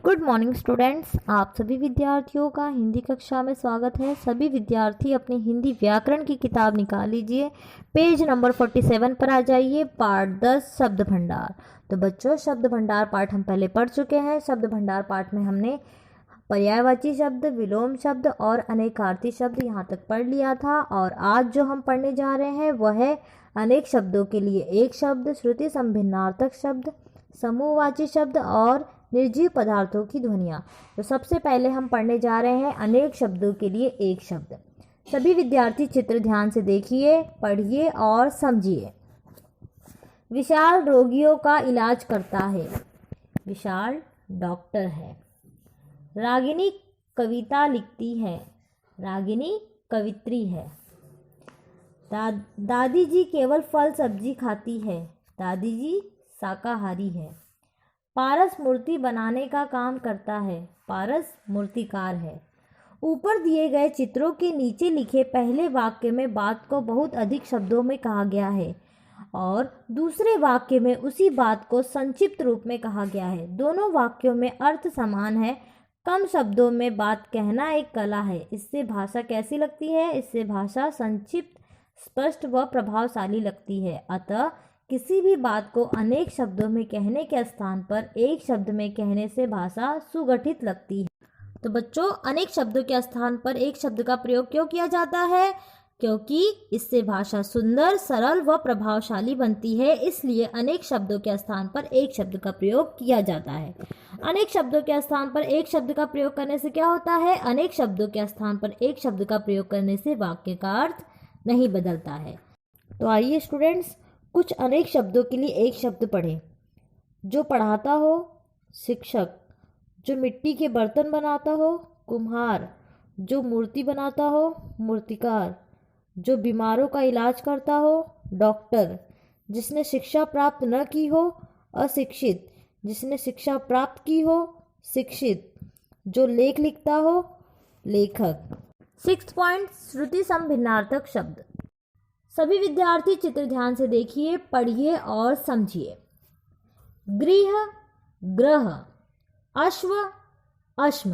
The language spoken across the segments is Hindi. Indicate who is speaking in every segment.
Speaker 1: गुड मॉर्निंग स्टूडेंट्स, आप सभी विद्यार्थियों का हिंदी कक्षा में स्वागत है। सभी विद्यार्थी अपनी हिंदी व्याकरण की किताब निकाल लीजिए, पेज नंबर 47 पर आ जाइए। पाठ 10 शब्द भंडार। तो बच्चों, शब्द भंडार पाठ हम पहले पढ़ चुके हैं। शब्द भंडार पाठ में हमने पर्यायवाची शब्द, विलोम शब्द और अनेकार्थी शब्द यहाँ तक पढ़ लिया था। और आज जो हम पढ़ने जा रहे हैं वह है अनेक शब्दों के लिए एक शब्द, श्रुति संभिन्नार्थक शब्द, समूहवाची शब्द और निर्जीव पदार्थों की ध्वनियाँ। तो सबसे पहले हम पढ़ने जा रहे हैं अनेक शब्दों के लिए एक शब्द। सभी विद्यार्थी चित्र ध्यान से देखिए, पढ़िए और समझिए। विशाल रोगियों का इलाज करता है। विशाल डॉक्टर है। रागिनी कविता लिखती है। रागिनी कवित्री है। दादी जी केवल फल सब्जी खाती है। दादी जी शाकाहारी है। पारस मूर्ति बनाने का काम करता है। पारस मूर्तिकार है। ऊपर दिए गए चित्रों के नीचे लिखे पहले वाक्य में बात को बहुत अधिक शब्दों में कहा गया है और दूसरे वाक्य में उसी बात को संक्षिप्त रूप में कहा गया है। दोनों वाक्यों में अर्थ समान है। कम शब्दों में बात कहना एक कला है। इससे भाषा कैसी लगती है? इससे भाषा संक्षिप्त, स्पष्ट व प्रभावशाली लगती है। अतः किसी भी बात को अनेक शब्दों में कहने के स्थान पर एक शब्द में कहने से भाषा सुगठित लगती है। तो बच्चों, अनेक शब्दों के स्थान पर एक शब्द का प्रयोग क्यों किया जाता है? क्योंकि इससे भाषा सुंदर, सरल व प्रभावशाली बनती है। इसलिए अनेक शब्दों के स्थान पर एक शब्द का प्रयोग किया जाता है। अनेक शब्दों के स्थान पर एक शब्द का प्रयोग करने से क्या होता है? अनेक शब्दों के स्थान पर एक शब्द का प्रयोग करने से वाक्य का अर्थ नहीं बदलता है। तो आइए स्टूडेंट्स, कुछ अनेक शब्दों के लिए एक शब्द पढ़ें। जो पढ़ाता हो, शिक्षक। जो मिट्टी के बर्तन बनाता हो, कुम्हार। जो मूर्ति बनाता हो, मूर्तिकार। जो बीमारों का इलाज करता हो, डॉक्टर। जिसने शिक्षा प्राप्त न की हो, अशिक्षित। जिसने शिक्षा प्राप्त की हो, शिक्षित। जो लेख लिखता हो, लेखक। 6 पॉइंट, श्रुति संभिन्नार्थक शब्द। सभी विद्यार्थी चित्र ध्यान से देखिए, पढ़िए और समझिए। गृह, ग्रह। अश्व, अश्म।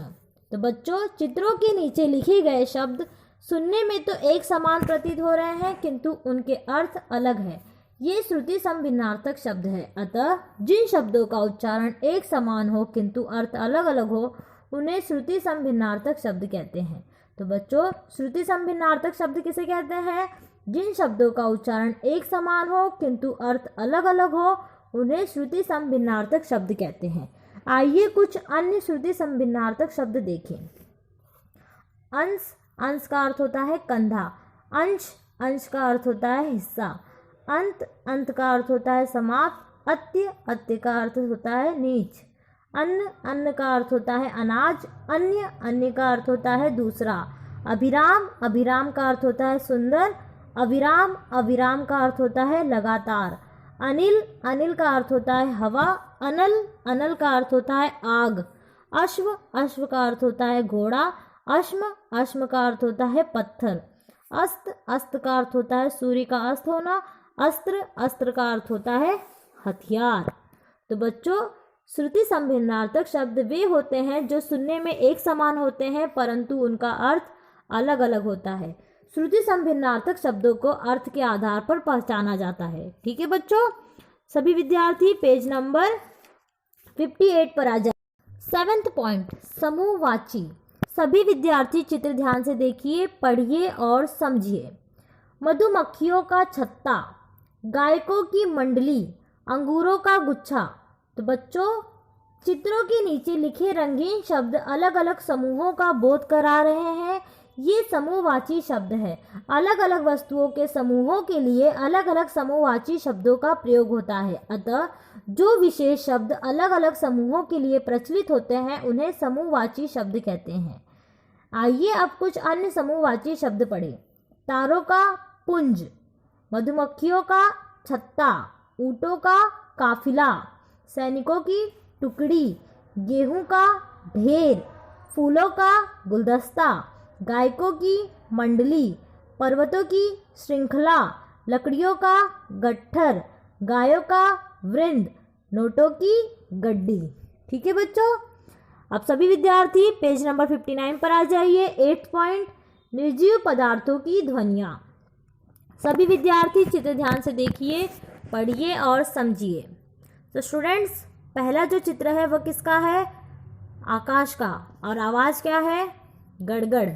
Speaker 1: तो बच्चों, चित्रों के नीचे लिखे गए शब्द सुनने में तो एक समान प्रतीत हो रहे हैं, किंतु उनके अर्थ अलग है। ये श्रुति संभिन्नार्थक शब्द है। अतः जिन शब्दों का उच्चारण एक समान हो किंतु अर्थ अलग अलग हो, उन्हें श्रुति संभिन्नार्थक शब्द कहते हैं। तो बच्चों, श्रुति संभिन्नार्थक शब्द किसे कहते हैं? जिन शब्दों का उच्चारण एक समान हो किंतु अर्थ अलग अलग हो, उन्हें श्रुति संभिन्नार्थक शब्द कहते हैं। आइए कुछ अन्य श्रुति संभिन्नार्थक शब्द देखें। अंश, अंश का अर्थ होता है कंधा। अंश, अंश का अर्थ होता है हिस्सा। अंत, अंत का अर्थ होता है समाप्त। अत्य, अत्य का अर्थ होता है नीच। अन्न, अन्न का अर्थ होता है अनाज। अन्य, अन्य का अर्थ होता है दूसरा। अभिराम, अभिराम का अर्थ होता है सुंदर। अविराम, अविराम का अर्थ होता है लगातार। अनिल, अनिल का अर्थ होता है हवा। अनल, अनल का अर्थ होता है आग। अश्व, अश्व का अर्थ होता है घोड़ा। अश्म, अश्म का अर्थ होता है पत्थर। अस्त्र, अस्त्र का अर्थ होता है सूर्य का अस्त होना। अस्त्र, अस्त्र का अर्थ होता है हथियार। तो बच्चों, श्रुति संभिन्नार्थक शब्द वे होते हैं जो सुनने में एक समान होते हैं परंतु उनका अर्थ अलग अलग होता है। श्रुति संभिन्नार्थक शब्दों को अर्थ के आधार पर पहचाना जाता है। ठीक है बच्चों, सभी विद्यार्थी पेज नंबर 58 पर आ जाए। 7th point, समूहवाची। सभी विद्यार्थी चित्र ध्यान से देखिए, पढ़िए और समझिए। मधुमक्खियों का छत्ता। गायकों की मंडली। अंगूरों का गुच्छा। तो बच्चों, चित्रों के नीचे लिखे रंगीन शब्द अलग अलग समूहों का बोध करा रहे हैं। ये समूहवाची शब्द है। अलग अलग वस्तुओं के समूहों के लिए अलग अलग समूहवाची शब्दों का प्रयोग होता है। अतः जो विशेष शब्द अलग अलग समूहों के लिए प्रचलित होते हैं उन्हें समूहवाची शब्द कहते हैं। आइए अब कुछ अन्य समूहवाची शब्द पढ़ें। तारों का पुंज। मधुमक्खियों का छत्ता। ऊँटों का काफिला। सैनिकों की टुकड़ी। गेहूं का ढेर। फूलों का गुलदस्ता। गायकों की मंडली। पर्वतों की श्रृंखला। लकड़ियों का गट्ठर। गायों का वृंद। नोटों की गड्डी। ठीक है बच्चों, अब सभी विद्यार्थी पेज नंबर 59 पर आ जाइए। 8 पॉइंट, निर्जीव पदार्थों की ध्वनियाँ। सभी विद्यार्थी चित्र ध्यान से देखिए, पढ़िए और समझिए। तो स्टूडेंट्स, पहला जो चित्र है वो किसका है? आकाश का, और आवाज़ क्या है? गड़गड़।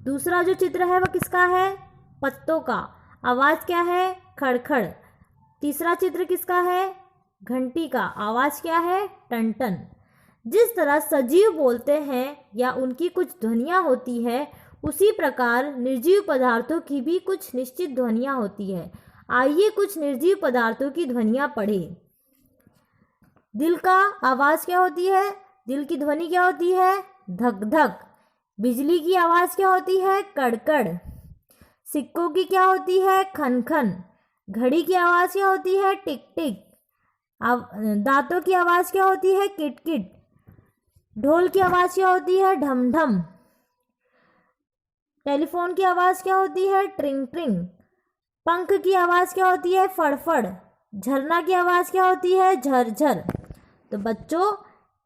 Speaker 1: दूसरा जो चित्र है वो किसका है? पत्तों का, आवाज़ क्या है? खड़खड़। तीसरा चित्र किसका है? घंटी का, आवाज़ क्या है? टन-टन। जिस तरह सजीव बोलते हैं या उनकी कुछ ध्वनियाँ होती है, उसी प्रकार निर्जीव पदार्थों की भी कुछ निश्चित ध्वनियाँ होती है। आइए कुछ निर्जीव पदार्थों की ध्वनियाँ पढ़ें। दिल का आवाज़ क्या होती है? दिल की ध्वनि क्या होती है? धक धक। बिजली की आवाज़ क्या होती है? कड़कड़। सिक्कों की क्या होती है? खन खन। घड़ी की आवाज़ क्या होती है? टिक टिक। दांतों की आवाज़ क्या होती है? Kit kit. ढोल की आवाज़ क्या होती है? ढम ढम। टेलीफोन की आवाज़ क्या होती है? ट्रिंग ट्रिंग। पंख की आवाज़ क्या होती है? फड़फड़। झरना की आवाज़ क्या होती है? झरझर। तो बच्चों,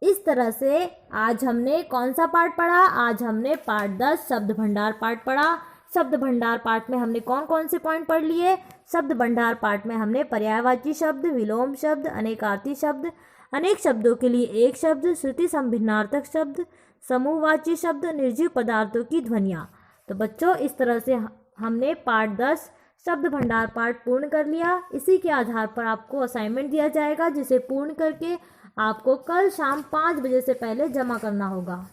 Speaker 1: इस तरह से आज हमने कौन सा पाठ पढ़ा? आज हमने पाठ 10 शब्द भंडार पाठ पढ़ा। शब्द भंडार पाठ में हमने कौन कौन से पॉइंट पढ़ लिए? शब्द भंडार पाठ में हमने पर्यायवाची शब्द, विलोम शब्द, अनेकार्थी शब्द, अनेक शब्दों के लिए एक शब्द, श्रुति संभिन्नार्थक शब्द, समूहवाची शब्द, निर्जीव पदार्थों की ध्वनियाँ। तो बच्चों, इस तरह से हमने पाठ 10 शब्द भंडार पाठ पूर्ण कर लिया। इसी के आधार पर आपको असाइनमेंट दिया जाएगा, जिसे पूर्ण करके आपको कल शाम 5 बजे से पहले जमा करना होगा।